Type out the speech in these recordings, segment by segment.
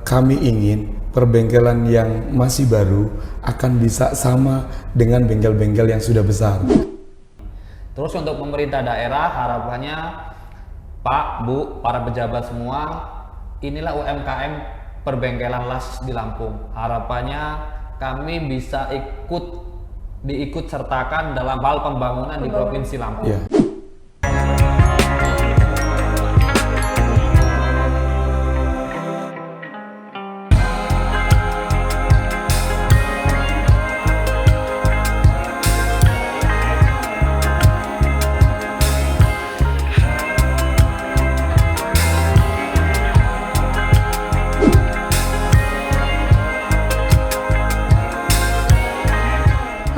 kami ingin perbengkelan yang masih baru akan bisa sama dengan bengkel-bengkel yang sudah besar. Terus untuk pemerintah daerah harapannya Pak, Bu, para pejabat semua, inilah UMKM perbengkelan las di Lampung. Harapannya kami bisa diikut sertakan dalam hal pembangunan di Provinsi Lampung. Ya.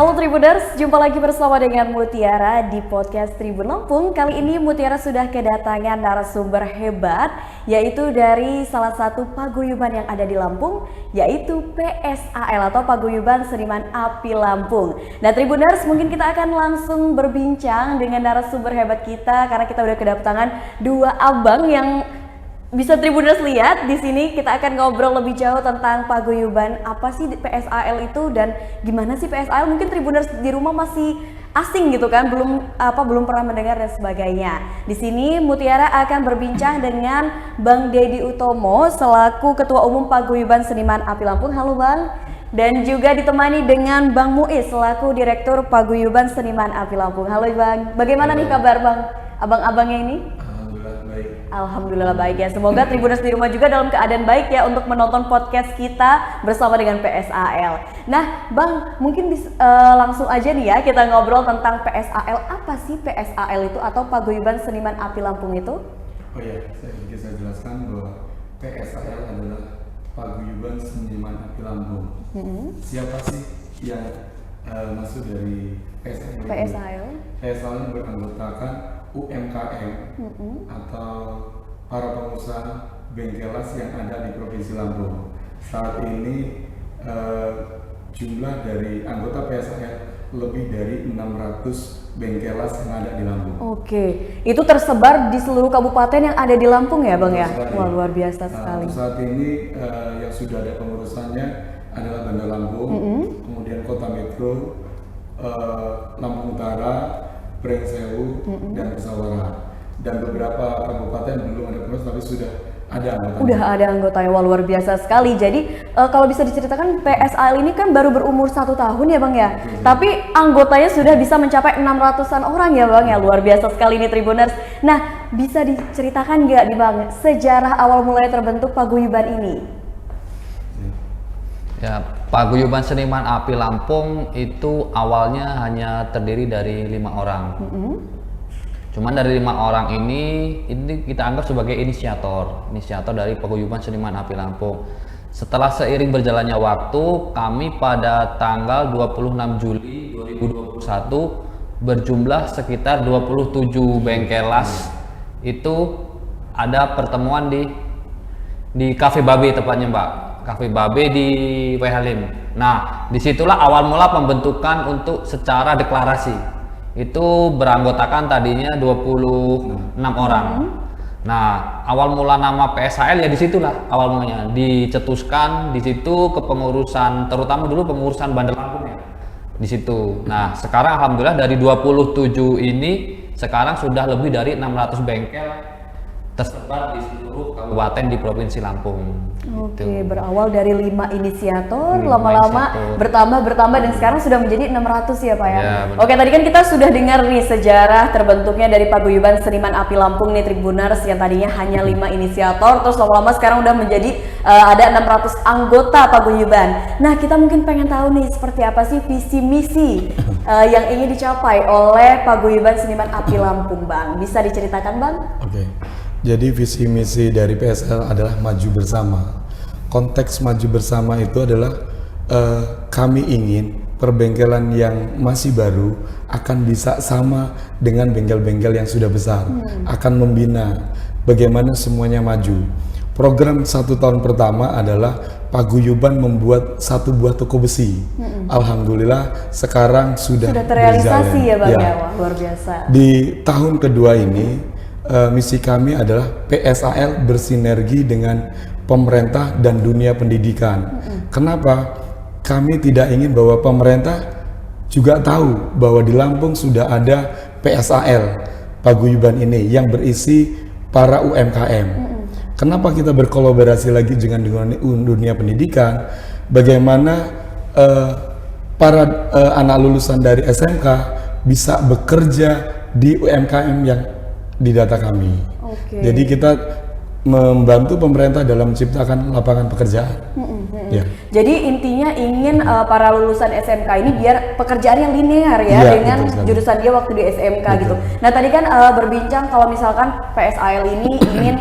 Halo Tribuners, jumpa lagi bersama dengan Mutiara di podcast Tribun Lampung. Kali ini Mutiara sudah kedatangan narasumber hebat, yaitu dari salah satu paguyuban yang ada di Lampung, yaitu PSAL atau Paguyuban Seniman Api Lampung. Nah Tribuners, mungkin kita akan langsung berbincang dengan narasumber hebat kita karena kita udah kedatangan dua abang yang bisa Tribuners lihat di sini. Kita akan ngobrol lebih jauh tentang paguyuban apa sih PSAL itu dan gimana sih PSAL. Mungkin Tribuners di rumah masih asing gitu kan, belum pernah mendengar dan sebagainya. Di sini Mutiara akan berbincang dengan Bang Dedi Utomo selaku Ketua Umum Paguyuban Seniman Api Lampung. Halo Bang. Dan juga ditemani dengan Bang Muiz selaku Direktur Paguyuban Seniman Api Lampung. Halo Bang. Bagaimana nih kabar Bang? Abang-abangnya ini? Alhamdulillah baik ya. Semoga Tribuners di rumah juga dalam keadaan baik ya untuk menonton podcast kita bersama dengan PSAL. Nah, Bang, mungkin langsung aja nih ya kita ngobrol tentang PSAL. Apa sih PSAL itu atau Paguyuban Seniman Api Lampung itu? Oh ya, saya jelaskan bahwa PSAL adalah Paguyuban Seniman Api Lampung. Siapa sih yang masuk dari PSAL? PSAL beranggotakan UMKM atau para pengusaha bengkelas yang ada di Provinsi Lampung. Saat ini jumlah dari anggota PSAL lebih dari 600 bengkelas yang ada di Lampung. Oke, itu tersebar di seluruh kabupaten yang ada di Lampung ya Bang ya? Wah luar biasa sekali. Saat ini yang sudah ada pengurusannya adalah Bandar Lampung, kemudian Kota Metro, Lampung Utara, Brengsewu, dan Pesawara. Dan beberapa kabupaten belum ada pengurus tapi sudah ada anggotanya. Udah ada anggotanya, wah luar biasa sekali. Jadi kalau bisa diceritakan PSAL ini kan baru berumur 1 tahun ya Bang ya. Tapi anggotanya sudah bisa mencapai 600-an orang ya Bang ya. Luar biasa sekali nih Tribuners. Nah bisa diceritakan nggak nih Bang sejarah awal mulai terbentuk paguyuban ini? Ya, Paguyuban Seniman Api Lampung itu awalnya hanya terdiri dari 5 orang. Cuman dari 5 orang ini kita anggap sebagai inisiator dari Paguyuban Seniman Api Lampung. Setelah seiring berjalannya waktu, kami pada tanggal 26 Juli 2021 berjumlah sekitar 27 bengkelas. Itu ada pertemuan di Cafe Babe tepatnya Mbak. Cafe Babe di Halim. Nah, disitulah awal mula pembentukan untuk secara deklarasi. Itu beranggotakan tadinya 26 orang. Nah, awal mula nama PSAL ya disitulah awal mulanya dicetuskan di situ kepengurusan, terutama dulu pengurusan Bandar Lampung ya. Di situ. Nah, sekarang alhamdulillah dari 27 ini sekarang sudah lebih dari 600 bengkel tersebar di seluruh kabupaten di Provinsi Lampung. Oke, berawal dari 5 inisiator, lama-lama bertambah dan sekarang sudah menjadi 600 ya Pak ya? Ya, oke, tadi kan kita sudah dengar nih sejarah terbentuknya dari Paguyuban Seniman Api Lampung nih Tribuners yang tadinya hanya 5 inisiator, terus lama-lama sekarang udah menjadi ada 600 anggota Paguyuban. Nah, kita mungkin pengen tahu nih seperti apa sih visi misi yang ingin dicapai oleh Paguyuban Seniman Api Lampung Bang. Bisa diceritakan Bang? Oke. Jadi visi misi dari PSAL adalah maju bersama. Konteks maju bersama itu adalah kami ingin perbengkelan yang masih baru akan bisa sama dengan bengkel-bengkel yang sudah besar. Akan membina bagaimana semuanya maju. Program 1 tahun pertama adalah Paguyuban membuat 1 buah toko besi. Alhamdulillah sekarang sudah terrealisasi ya Bang ya. Wah, luar biasa. Di tahun kedua ini misi kami adalah PSAL bersinergi dengan pemerintah dan dunia pendidikan. Kenapa? Kami tidak ingin bahwa pemerintah juga tahu bahwa di Lampung sudah ada PSAL, paguyuban ini yang berisi para UMKM. Kenapa kita berkolaborasi lagi dengan dunia pendidikan? Bagaimana para anak lulusan dari SMK bisa bekerja di UMKM yang di data kami. Jadi kita membantu pemerintah dalam menciptakan lapangan pekerjaan. Ya. Jadi intinya ingin para lulusan SMK ini biar pekerjaan yang linear ya, dengan jurusan dia waktu di SMK gitu. Nah tadi kan berbincang kalau misalkan PSAL ini ingin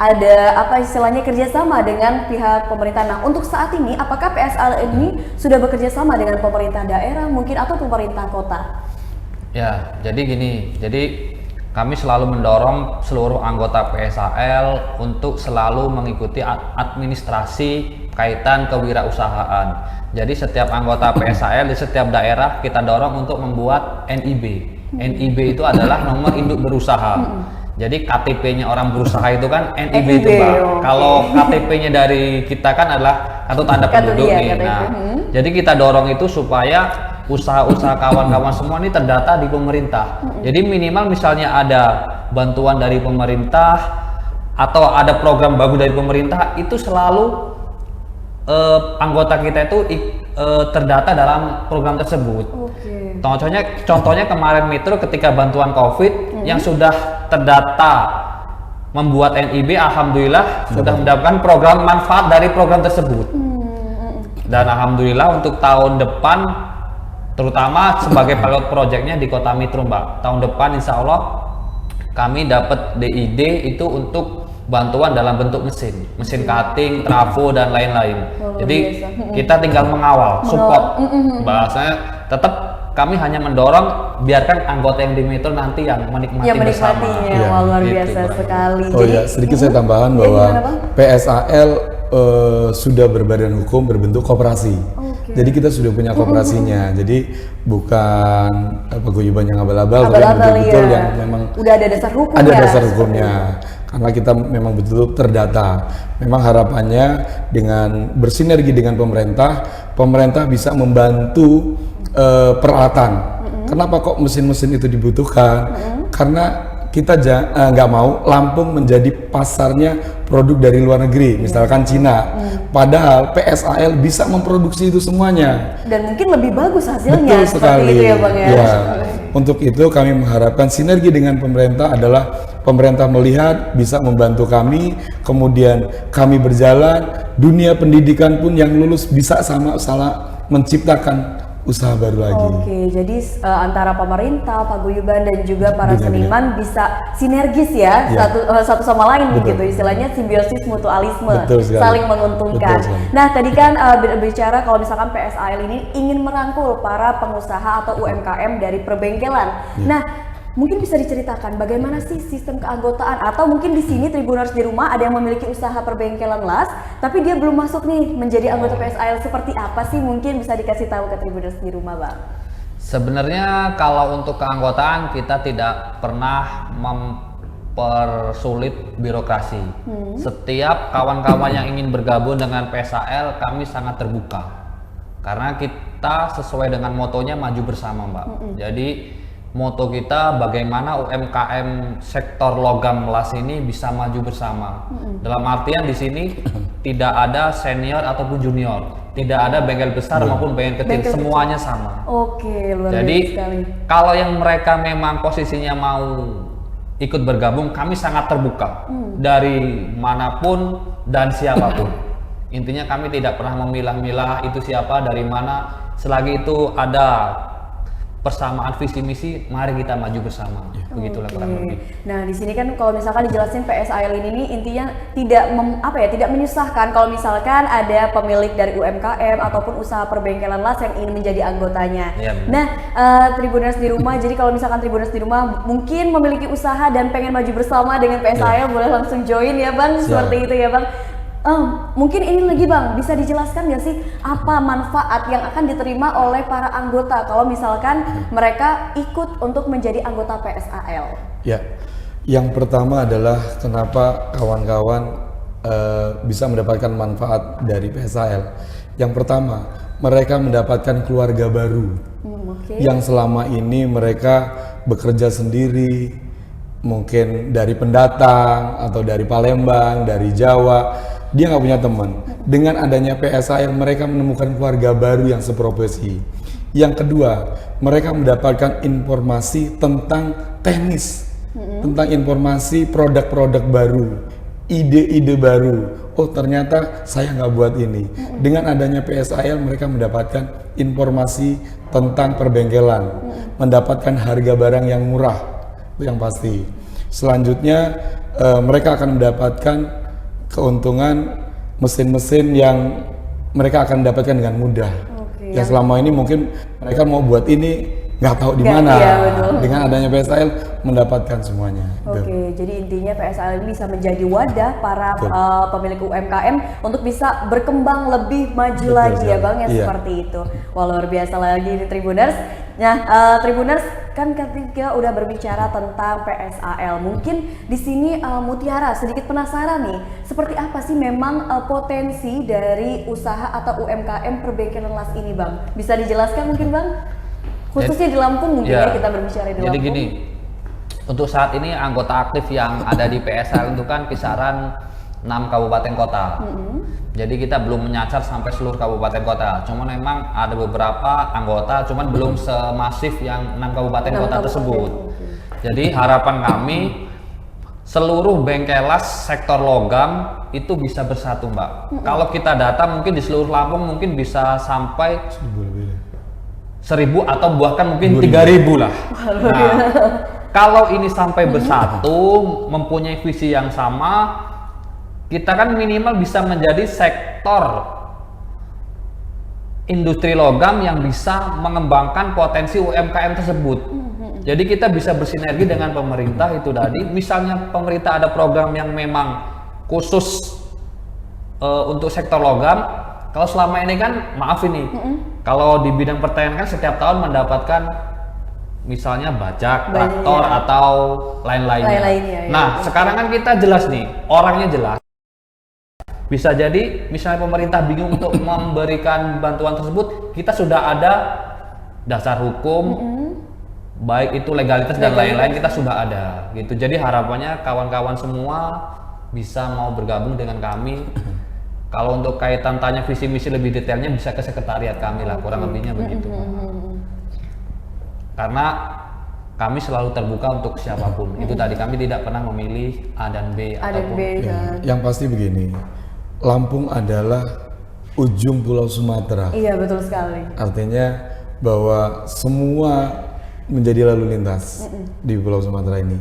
ada apa istilahnya kerjasama dengan pihak pemerintah. Nah untuk saat ini apakah PSAL ini sudah bekerja sama dengan pemerintah daerah mungkin atau pemerintah kota? Ya, jadi gini, kami selalu mendorong seluruh anggota PSAL untuk selalu mengikuti administrasi kaitan kewirausahaan. Jadi setiap anggota PSAL di setiap daerah kita dorong untuk membuat NIB. NIB itu adalah nomor induk berusaha. Jadi KTP-nya orang berusaha itu kan NIB itu, Mbak. Kalau KTP-nya dari kita kan adalah kartu tanda penduduk nih. Nah, jadi kita dorong itu supaya usaha-usaha kawan-kawan semua ini terdata di pemerintah. Jadi minimal misalnya ada bantuan dari pemerintah atau ada program bagus dari pemerintah, itu selalu anggota kita itu terdata dalam program tersebut. Contohnya kemarin Metro ketika bantuan COVID yang sudah terdata membuat NIB, alhamdulillah sudah mendapatkan program manfaat dari program tersebut. Dan alhamdulillah untuk tahun depan, terutama sebagai pilot projectnya di Kota Metro, Mbak, tahun depan insya Allah kami dapat DID itu untuk bantuan dalam bentuk mesin cutting, trafo dan lain-lain. Jadi kita tinggal mengawal, support. Bahasanya tetap kami hanya mendorong, biarkan anggota yang di Metro nanti yang menikmati bersama. Luar biasa sekali. Oh ya, sedikit saya tambahan bahwa PSAL sudah berbadan hukum berbentuk koperasi. Jadi kita sudah punya koperasinya. Jadi bukan paguyuban yang abal-abal, tapi betul-betul yang memang udah ada dasar hukum. Ada dasar hukumnya. Karena kita memang betul-betul terdata. Memang harapannya dengan bersinergi dengan pemerintah bisa membantu peralatan. Kenapa kok mesin-mesin itu dibutuhkan? Karena kita nggak mau Lampung menjadi pasarnya produk dari luar negeri, misalkan Cina. Padahal PSAL bisa memproduksi itu semuanya. Dan mungkin lebih bagus hasilnya. Betul sekali. Itu ya, Bang, ya. Ya. Untuk itu kami mengharapkan sinergi dengan pemerintah adalah pemerintah melihat bisa membantu kami, kemudian kami berjalan, dunia pendidikan pun yang lulus bisa sama-sama menciptakan usaha baru lagi. Jadi antara pemerintah, paguyuban dan juga para seniman bisa sinergis ya, satu sama lain gitu, istilahnya simbiosis mutualisme, saling menguntungkan. Nah tadi kan berbicara kalau misalkan PSAL ini ingin merangkul para pengusaha atau UMKM dari perbengkelan. Nah mungkin bisa diceritakan bagaimana sih sistem keanggotaan, atau mungkin di sini Tribuners di rumah ada yang memiliki usaha perbengkelan las tapi dia belum masuk nih menjadi anggota PSAL, seperti apa sih, mungkin bisa dikasih tahu ke Tribuners di rumah, Bang? Sebenarnya kalau untuk keanggotaan kita tidak pernah mempersulit birokrasi. Setiap kawan-kawan yang ingin bergabung dengan PSAL kami sangat terbuka karena kita sesuai dengan motonya maju bersama, Mbak. Jadi moto kita bagaimana UMKM sektor logam las ini bisa maju bersama. Dalam artian di sini tidak ada senior ataupun junior, tidak ada bengkel besar maupun bengkel kecil, semuanya sama. Luar Jadi biasa sekali. kalau yang mereka memang posisinya mau ikut bergabung, kami sangat terbuka dari manapun dan siapapun. Intinya kami tidak pernah memilah-milah itu siapa dari mana, selagi itu ada persamaan visi misi, mari kita maju bersama. Begitulah kurang lebih. Nah, di sini kan kalau misalkan dijelasin PSAL ini intinya tidak menyusahkan kalau misalkan ada pemilik dari UMKM ataupun usaha perbengkelan las yang ingin menjadi anggotanya. Nah, Tribuners di rumah, jadi kalau misalkan Tribuners di rumah mungkin memiliki usaha dan pengen maju bersama dengan PSAL, boleh langsung join ya, Bang. Seperti itu ya, Bang. Mungkin ini lagi, Bang, bisa dijelaskan nggak sih apa manfaat yang akan diterima oleh para anggota kalau misalkan mereka ikut untuk menjadi anggota PSAL? Ya, yang pertama adalah kenapa kawan-kawan bisa mendapatkan manfaat dari PSAL. Yang pertama, mereka mendapatkan keluarga baru yang selama ini mereka bekerja sendiri, mungkin dari pendatang atau dari Palembang, dari Jawa, dia nggak punya teman. Dengan adanya PSAL mereka menemukan keluarga baru yang seprofesi. Yang kedua, mereka mendapatkan informasi tentang teknis, tentang informasi produk-produk baru, ide-ide baru. Oh ternyata saya nggak buat ini. Dengan adanya PSAL mereka mendapatkan informasi tentang perbengkelan, mendapatkan harga barang yang murah, itu yang pasti. Selanjutnya mereka akan mendapatkan keuntungan mesin-mesin yang mereka akan dapatkan dengan mudah. Yang selama ini mungkin mereka mau buat ini nggak tahu di mana. Iya, dengan adanya PSAL mendapatkan semuanya. Oke, jadi intinya PSAL ini bisa menjadi wadah para pemilik UMKM untuk bisa berkembang lebih maju lagi ya Bang, ya seperti itu. Wah luar biasa lagi nih Tribuners. Nah Tribuners kan ketika udah berbicara tentang PSAL, mungkin di sini Mutiara sedikit penasaran nih, seperti apa sih memang potensi dari usaha atau UMKM perbengkelan las ini Bang? Bisa dijelaskan mungkin Bang? Khususnya di Lampung mungkin ya kita berbicara di Lampung. Jadi gini, untuk saat ini anggota aktif yang ada di PSAL itu kan kisaran 6 kabupaten kota. Jadi kita belum menyasar sampai seluruh kabupaten kota. Cuman memang ada beberapa anggota, cuman belum semasif yang 6 kabupaten kota tersebut. Jadi harapan kami seluruh bengkelas sektor logam itu bisa bersatu Mbak. Kalau kita data mungkin di seluruh Lampung mungkin bisa sampai 1.000 atau bahkan mungkin 3.000 lah. Nah, kalau ini sampai bersatu, mempunyai visi yang sama, kita kan minimal bisa menjadi sektor industri logam yang bisa mengembangkan potensi UMKM tersebut. Jadi kita bisa bersinergi dengan pemerintah itu tadi. Misalnya pemerintah ada program yang memang khusus untuk sektor logam. Kalau selama ini kan, maaf ini, kalau di bidang pertanian kan setiap tahun mendapatkan misalnya bajak, traktor atau lain-lainnya. Nah, sekarang kan kita jelas nih, orangnya jelas. Bisa jadi misalnya pemerintah bingung untuk memberikan bantuan tersebut, kita sudah ada dasar hukum, baik itu legalitas dan lain-lain kita sudah ada gitu. Jadi harapannya kawan-kawan semua bisa mau bergabung dengan kami. Kalau untuk kaitan tanya visi misi lebih detailnya bisa ke sekretariat kami lah, kurang lebihnya begitu. Karena kami selalu terbuka untuk siapapun. Itu tadi kami tidak pernah memilih A dan B ataupun Yang pasti begini, Lampung adalah ujung Pulau Sumatera. Iya betul sekali. Artinya bahwa semua menjadi lalu lintas di Pulau Sumatera ini.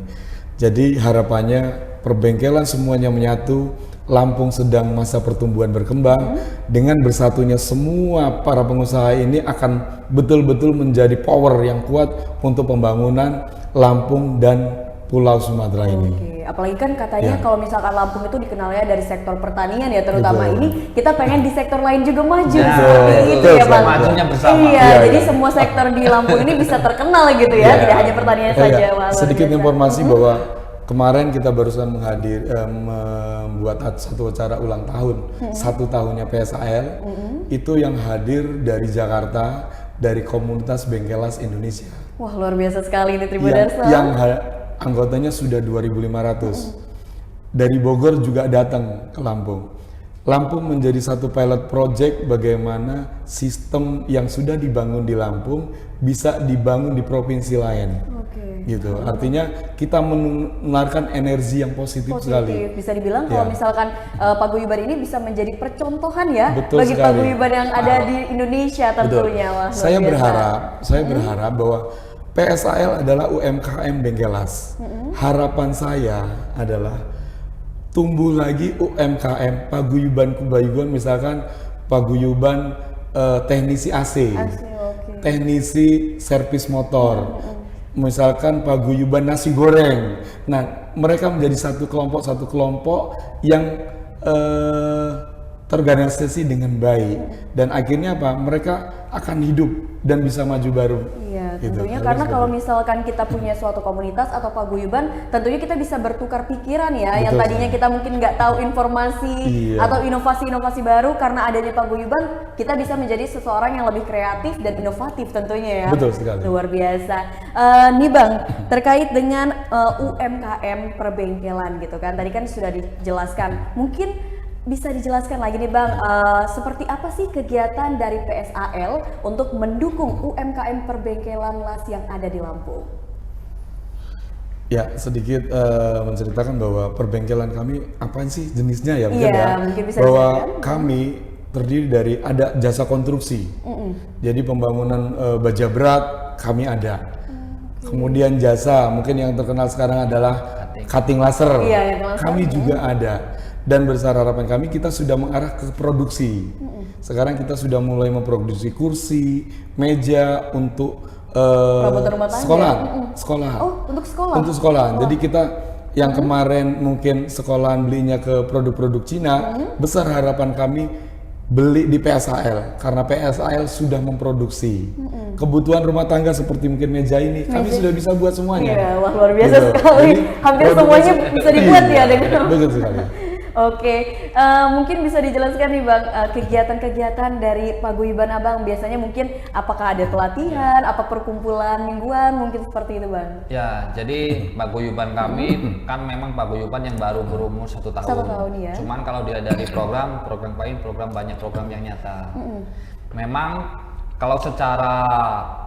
Jadi harapannya perbengkelan semuanya menyatu. Lampung sedang masa pertumbuhan berkembang. Dengan bersatunya semua para pengusaha ini akan betul-betul menjadi power yang kuat untuk pembangunan Lampung dan Pulau Sumatera ini. Apalagi kan katanya kalau misalkan Lampung itu dikenalnya dari sektor pertanian ya terutama ini, kita pengen di sektor lain juga maju seperti itu ya Bang. Majunya bersama. Iya, jadi semua sektor di Lampung ini bisa terkenal gitu ya, tidak hanya pertanian saja. Sedikit informasi bahwa kemarin kita barusan membuat satu acara ulang tahun, 1 tahunnya PSAL, itu yang hadir dari Jakarta, dari komunitas Bengkelas Indonesia. Wah luar biasa sekali ini Tribuners. Yang anggotanya sudah 2.500. Dari Bogor juga datang ke Lampung. Lampung menjadi satu pilot project bagaimana sistem yang sudah dibangun di Lampung bisa dibangun di provinsi lain. Gitu. Artinya kita menularkan energi yang positif sekali. Bisa dibilang kalau misalkan paguyuban ini bisa menjadi percontohan ya bagi sekali. paguyuban yang ada di Indonesia tentunya. Wah, saya berharap bahwa PSAL adalah UMKM Bengkelas. Harapan saya adalah tumbuh lagi UMKM paguyuban misalkan paguyuban teknisi AC, teknisi servis motor. Misalkan paguyuban nasi goreng. Nah, mereka menjadi satu kelompok yang terorganisasi dengan baik dan akhirnya apa? Mereka akan hidup dan bisa maju baru. Iya, Gitu. tentunya Harus karena kalau gitu. misalkan kita punya suatu komunitas atau paguyuban, tentunya kita bisa bertukar pikiran ya. Yang Betul, tadinya kita mungkin nggak tahu informasi Iya. atau inovasi-inovasi baru, karena adanya paguyuban, kita bisa menjadi seseorang yang lebih kreatif dan inovatif tentunya ya. Betul sekali. Luar biasa. Nih Bang, terkait dengan UMKM perbengkelan gitu kan, tadi kan sudah dijelaskan. Mungkin bisa dijelaskan lagi nih Bang, seperti apa sih kegiatan dari PSAL untuk mendukung UMKM perbengkelan las yang ada di Lampung? Ya, sedikit menceritakan bahwa perbengkelan kami apa sih jenisnya ya, Iya, mungkin bisa bahwa dijelaskan. kami terdiri dari ada jasa konstruksi. Jadi pembangunan baja berat kami ada. Kemudian jasa mungkin yang terkenal sekarang adalah cutting laser. Iya, yang laser. Kami juga ada. Dan besar harapan kami kita sudah mengarah ke produksi. Sekarang kita sudah mulai memproduksi kursi, meja untuk Perabotan rumah tangga. sekolah. Oh, untuk sekolah? Untuk sekolah. Jadi kita yang kemarin mungkin sekolahan belinya ke produk-produk Cina, besar harapan kami beli di PSAL karena PSAL sudah memproduksi kebutuhan rumah tangga seperti mungkin meja ini, kami sudah bisa buat semuanya. Iya, wah luar biasa Gitu. sekali. Jadi, Hampir produk- semuanya bisa dibuat ya Iya, dengan. betul sekali. Oke, mungkin bisa dijelaskan nih Bang, kegiatan-kegiatan dari paguyuban Abang biasanya mungkin apakah ada pelatihan, apa perkumpulan mingguan, mungkin seperti itu Bang? Ya, jadi paguyuban kami kan memang paguyuban yang baru berumur 1 tahun. 1 tahun, ya. Cuman kalau dia dari program lain, program banyak program yang nyata. Memang kalau secara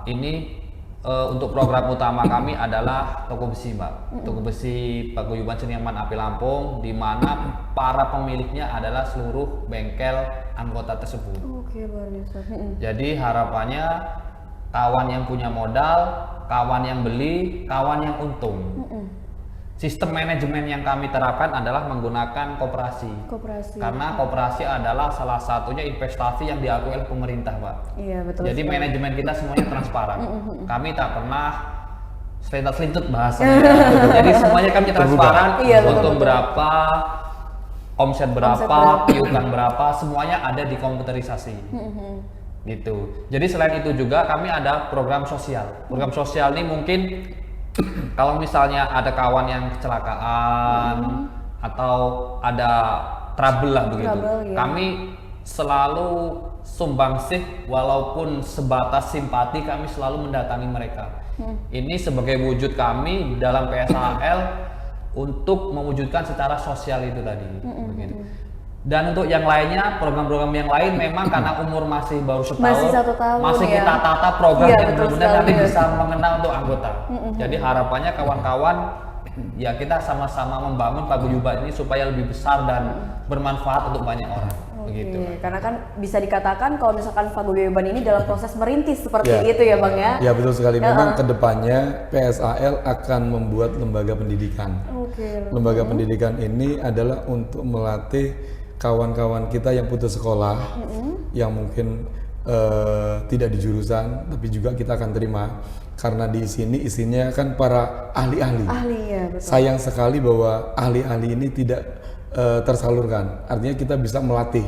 ini untuk program utama kami adalah toko besi, Mbak. Toko besi Paguyuban Seniman Api Lampung, di mana para pemiliknya adalah seluruh bengkel anggota tersebut. Oke, luar biasa. Jadi harapannya kawan yang punya modal, kawan yang beli, kawan yang untung. Sistem manajemen yang kami terapkan adalah menggunakan koperasi. Koperasi. Karena koperasi adalah salah satunya investasi yang diakui oleh pemerintah, Pak. Iya, betul. Jadi sekali. manajemen kita semuanya transparan. Kami tak pernah selintut bahasanya. Jadi semuanya kami transparan. Iya, betul, Untung betul. berapa, omset berapa, berapa. piutang berapa, semuanya ada di komputerisasi. Gitu. Jadi selain itu juga kami ada program sosial. Program sosial ini mungkin kalau misalnya ada kawan yang kecelakaan atau ada trouble lah begitu, Trouble, ya. kami selalu sumbangsih walaupun sebatas simpati, kami selalu mendatangi mereka. Ini sebagai wujud kami dalam PSAL untuk mewujudkan secara sosial itu tadi. Begitu. Dan untuk yang lainnya, program-program yang lain memang karena umur masih baru setahun, Masih 1 tahun, masih ya. kita tata program Iya, yang betul benar-benar sekali, nanti ya. bisa mengenal untuk anggota. Jadi harapannya kawan-kawan ya kita sama-sama membangun paguyuban ini supaya lebih besar dan bermanfaat untuk banyak orang. Begitu. Oke, karena kan bisa dikatakan kalau misalkan paguyuban ini dalam proses merintis seperti Ya. itu ya Bang ya. Ya betul sekali. Memang kedepannya PSAL akan membuat lembaga pendidikan. Oke. Lembaga pendidikan ini adalah untuk melatih kawan-kawan kita yang putus sekolah, yang mungkin tidak di jurusan, tapi juga kita akan terima karena di sini isinya kan para ahli-ahli. Ahli ya, betul. Sayang sekali bahwa ahli-ahli ini tidak tersalurkan. Artinya kita bisa melatih.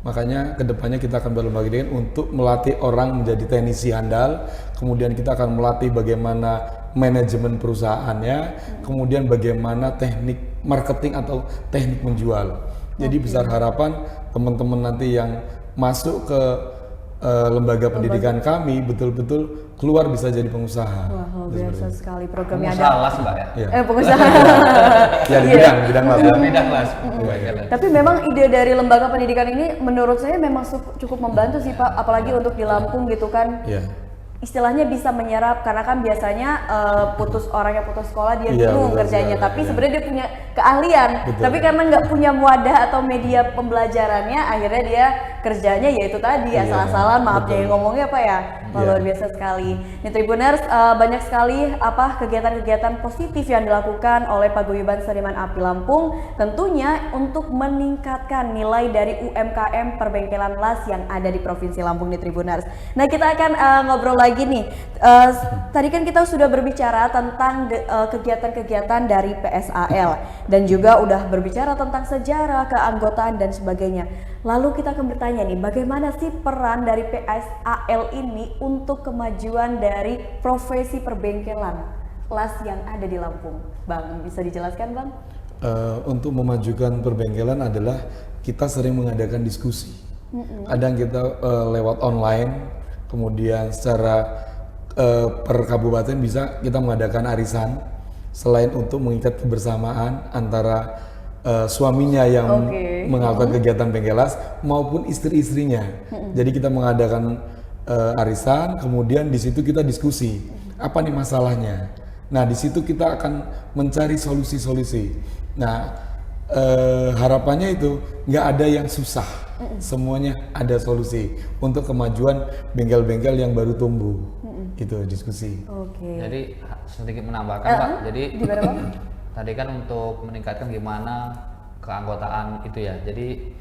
Makanya kedepannya kita akan berlembaga pendidikan untuk melatih orang menjadi teknisi handal. Kemudian kita akan melatih bagaimana manajemen perusahaannya, kemudian bagaimana teknik marketing atau teknik menjual. Jadi besar harapan teman-teman nanti yang masuk ke lembaga pendidikan kami betul-betul keluar bisa jadi pengusaha. Wah, luar biasa sekali programnya Pengusaha ada. las, Mbak ya. Ya. Pengusaha. Ya di bidang lah. Bidang las. Bengkelan. Tapi memang ide dari lembaga pendidikan ini menurut saya memang cukup membantu sih Pak, apalagi untuk di Lampung gitu kan. Ya. Istilahnya bisa menyerap karena kan biasanya orang yang putus sekolah dia Iya, bingung betul kerjanya, sekali, tapi iya. sebenarnya dia punya keahlian, Betul. tapi karena nggak punya wadah atau media pembelajarannya, akhirnya dia kerjanya yaitu tadi Iya, asal-asalan, maaf betul. jangan ngomongnya Pak ya. Wah, Iya. luar biasa sekali. Nih Tribuners, banyak sekali kegiatan-kegiatan positif yang dilakukan oleh Paguyuban Seniman Api Lampung, tentunya untuk meningkatkan nilai dari UMKM perbengkelan las yang ada di Provinsi Lampung nih Tribuners. Nah kita akan ngobrol lagi nih. Tadi kan kita sudah berbicara tentang kegiatan-kegiatan dari PSAL dan juga udah berbicara tentang sejarah, keanggotaan dan sebagainya. Lalu kita akan bertanya nih, bagaimana sih peran dari PSAL ini untuk kemajuan dari profesi perbengkelan las yang ada di Lampung? Bang, bisa dijelaskan Bang? Untuk memajukan perbengkelan adalah kita sering mengadakan diskusi. Kadang kita lewat online, kemudian secara per kabupaten bisa kita mengadakan arisan. Selain untuk mengikat kebersamaan antara suaminya yang melakukan kegiatan bengkelas maupun istri-istrinya. Jadi kita mengadakan arisan, kemudian di situ kita diskusi apa nih masalahnya. Nah di situ kita akan mencari solusi-solusi. Nah harapannya itu nggak ada yang susah, semuanya ada solusi untuk kemajuan bengkel-bengkel yang baru tumbuh. Itu diskusi. Jadi sedikit menambahkan Pak. Jadi tadi kan untuk meningkatkan gimana keanggotaan itu ya. Jadi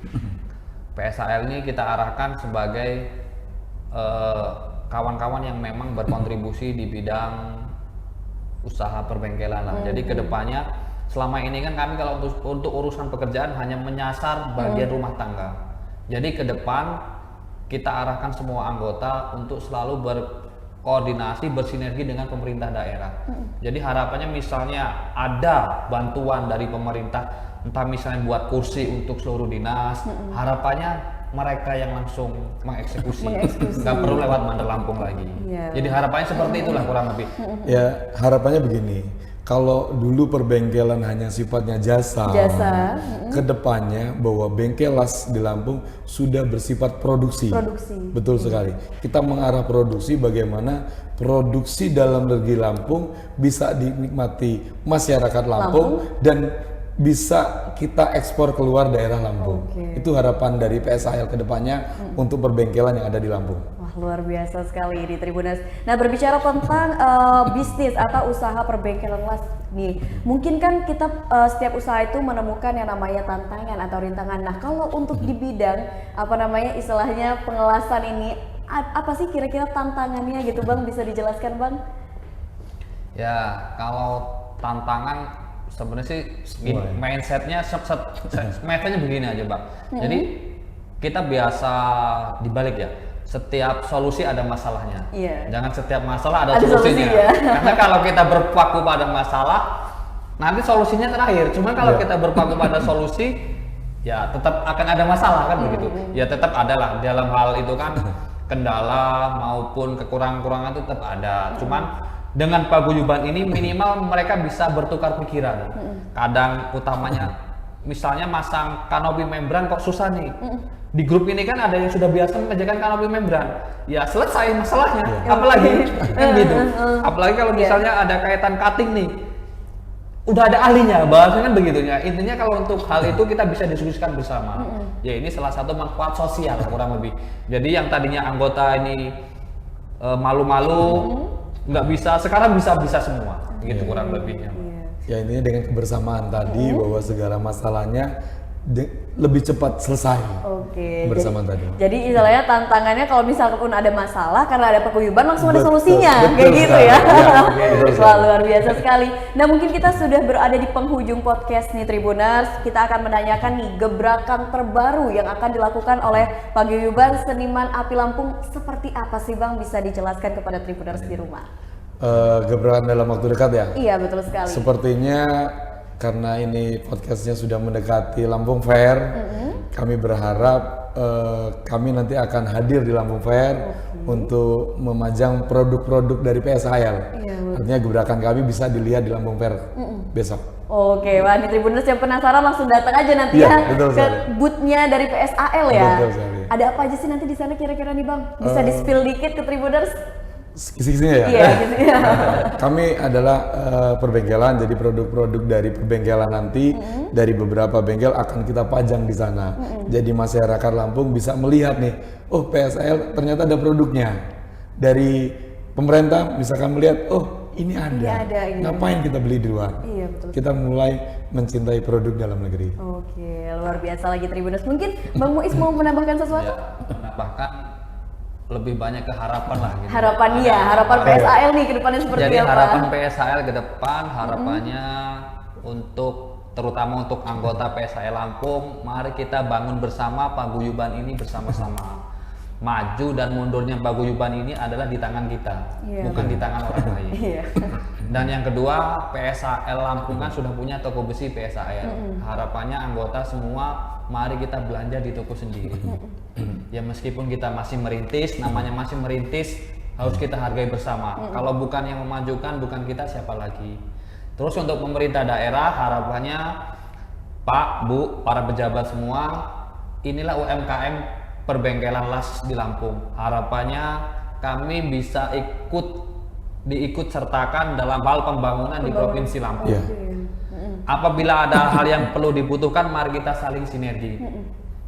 PSAL ini kita arahkan sebagai kawan-kawan yang memang berkontribusi di bidang usaha perbengkelan lah. Jadi kedepannya selama ini kan kami kalau untuk urusan pekerjaan hanya menyasar bagian rumah tangga. Jadi ke depan kita arahkan semua anggota untuk selalu berkoordinasi, bersinergi dengan pemerintah daerah. Jadi harapannya misalnya ada bantuan dari pemerintah, entah misalnya buat kursi untuk seluruh dinas, harapannya mereka yang langsung mengeksekusi. Nggak perlu lewat Bandar Lampung lagi. Jadi harapannya seperti itulah kurang lebih. Ya harapannya begini, kalau dulu perbengkelan hanya sifatnya jasa. Kedepannya bahwa bengkelas di Lampung sudah bersifat produksi. Betul sekali. Kita mengarah produksi, bagaimana produksi dalam negeri Lampung bisa dinikmati masyarakat Lampung dan bisa kita ekspor keluar daerah Lampung. Itu harapan dari PSAL kedepannya untuk perbengkelan yang ada di Lampung. Wah, luar biasa sekali di Tribuners. Nah, berbicara tentang bisnis atau usaha perbengkelan las nih, mungkin kan kita setiap usaha itu menemukan yang namanya tantangan atau rintangan. Nah, kalau untuk di bidang apa namanya istilahnya pengelasan ini, apa sih kira-kira tantangannya gitu Bang? Bisa dijelaskan Bang? Ya, kalau tantangan sebenarnya sih mindsetnya begini aja Bang. Jadi kita biasa dibalik ya, setiap solusi ada masalahnya. Jangan setiap masalah ada solusinya. Karena kalau kita berpaku pada masalah, nanti solusinya terakhir. Cuma kalau kita berpaku pada solusi, ya tetap akan ada masalah kan begitu. Ya tetap ada lah dalam hal itu kan kendala maupun kekurangan-kekurangan itu tetap ada. Cuman dengan paguyuban ini minimal mereka bisa bertukar pikiran. Kadang utamanya misalnya masang kanopi membran kok susah nih. Di grup ini kan ada yang sudah biasa mengerjakan kanopi membran. Ya selesai masalahnya. Apalagi kan gitu. Apalagi kalau misalnya ada kaitan cutting nih. Udah ada ahlinya, bahasanya kan begitu ya. Intinya kalau untuk hal itu kita bisa diskusikan bersama. Ya ini salah satu manfaat sosial kurang lebih. Jadi yang tadinya anggota ini malu-malu nggak bisa, sekarang bisa semua gitu kurang lebihnya. Ya intinya dengan kebersamaan tadi bahwa segala masalahnya lebih cepat selesai. Bersama tadi. Jadi istilahnya tantangannya kalau misalkan ada masalah karena ada paguyuban langsung ada solusinya, kayak gitu ya. Wah, luar biasa sekali. Nah mungkin kita sudah berada di penghujung podcast nih Tribuners. Kita akan menanyakan nih gebrakan terbaru yang akan dilakukan oleh paguyuban Seniman Api Lampung seperti apa sih Bang? Bisa dijelaskan kepada Tribuners di rumah. Gebrakan dalam waktu dekat ya? Iya betul sekali. Sepertinya karena ini podcastnya sudah mendekati Lampung Fair, kami berharap kami nanti akan hadir di Lampung Fair untuk memajang produk-produk dari PSAL. Artinya gebrakan kami bisa dilihat di Lampung Fair besok. Oke, wah di Tribuners yang penasaran langsung datang aja nanti ya ke booth-nya dari PSAL ya. Ada apa aja sih nanti di sana kira-kira nih Bang? Bisa di-spill dikit ke Tribuners? Kisi-kisinya ya? Kami adalah perbengkelan, jadi produk-produk dari perbengkelan nanti dari beberapa bengkel akan kita pajang di sana. Jadi masyarakat Lampung bisa melihat nih, oh PSAL ternyata ada produknya. Dari pemerintah misalkan melihat, oh ini ada, ngapain kita beli di luar? Kita mulai mencintai produk dalam negeri. Oke, luar biasa lagi Tribuners. Mungkin Bang Muiz mau menambahkan sesuatu? Menambahkan lebih banyak ke harapan lah gitu. Harapan PSAL nih ke depannya seperti apa? Jadi apa? harapan PSAL ke depan harapannya untuk terutama untuk anggota PSAL Lampung, mari kita bangun bersama paguyuban ini bersama-sama. Maju dan mundurnya paguyuban ini adalah di tangan kita, bukan di tangan orang lain. Dan yang kedua, PSAL Lampung kan sudah punya toko besi PSAL. Harapannya anggota semua, mari kita belanja di toko sendiri. Ya meskipun kita masih merintis, namanya masih merintis, harus kita hargai bersama. Kalau bukan yang memajukan, bukan kita, siapa lagi? Terus untuk pemerintah daerah, harapannya Pak, Bu, para pejabat semua, inilah UMKM perbengkelan las di Lampung. Harapannya kami bisa diikut sertakan dalam hal pembangunan di Provinsi Lampung. Apabila ada hal yang perlu dibutuhkan, mari kita saling sinergi.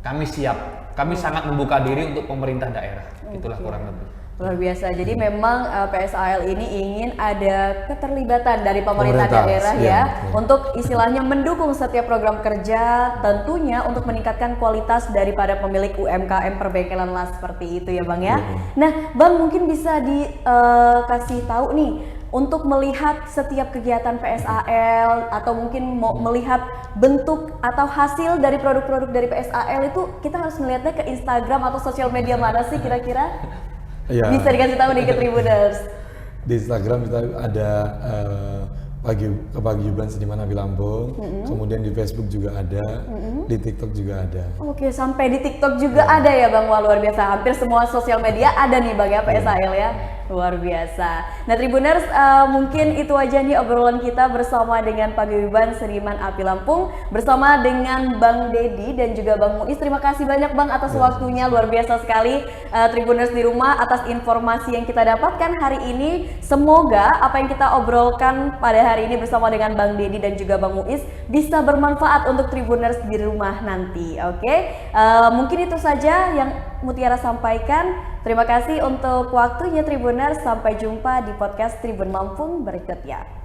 Kami siap, kami sangat membuka diri untuk pemerintah daerah. Itulah kurang lebih. Luar biasa. Jadi memang PSAL ini ingin ada keterlibatan dari pemerintah daerah ya, untuk istilahnya mendukung setiap program kerja, tentunya untuk meningkatkan kualitas daripada pemilik UMKM perbengkelan las seperti itu ya Bang ya. Nah Bang, mungkin bisa dikasih tahu nih, untuk melihat setiap kegiatan PSAL atau mungkin mau melihat bentuk atau hasil dari produk-produk dari PSAL itu, kita harus melihatnya ke Instagram atau sosial media mana sih kira-kira? Bisa dikasih tahu nih ke Tribuners. Di Instagram kita ada Paguyuban Seniman Api Lampung, kemudian di Facebook juga ada, di TikTok juga ada. Oke, sampai di TikTok juga ada ya Bang, wah luar biasa. Hampir semua sosial media ada nih Bang ya PSAL ya. Luar biasa. Nah Tribuners, mungkin itu aja nih obrolan kita bersama dengan Paguyuban Seniman Api Lampung, bersama dengan Bang Dedi dan juga Bang Muiz. Terima kasih banyak Bang atas waktunya, luar biasa sekali. Tribuners di rumah, atas informasi yang kita dapatkan hari ini. Semoga apa yang kita obrolkan pada hari ini bersama dengan Bang Dedi dan juga Bang Muiz bisa bermanfaat untuk Tribuners di rumah nanti. Oke, mungkin itu saja yang Mutiara sampaikan. Terima kasih untuk waktunya Tribuners. Sampai jumpa di podcast Tribun Lampung berikutnya.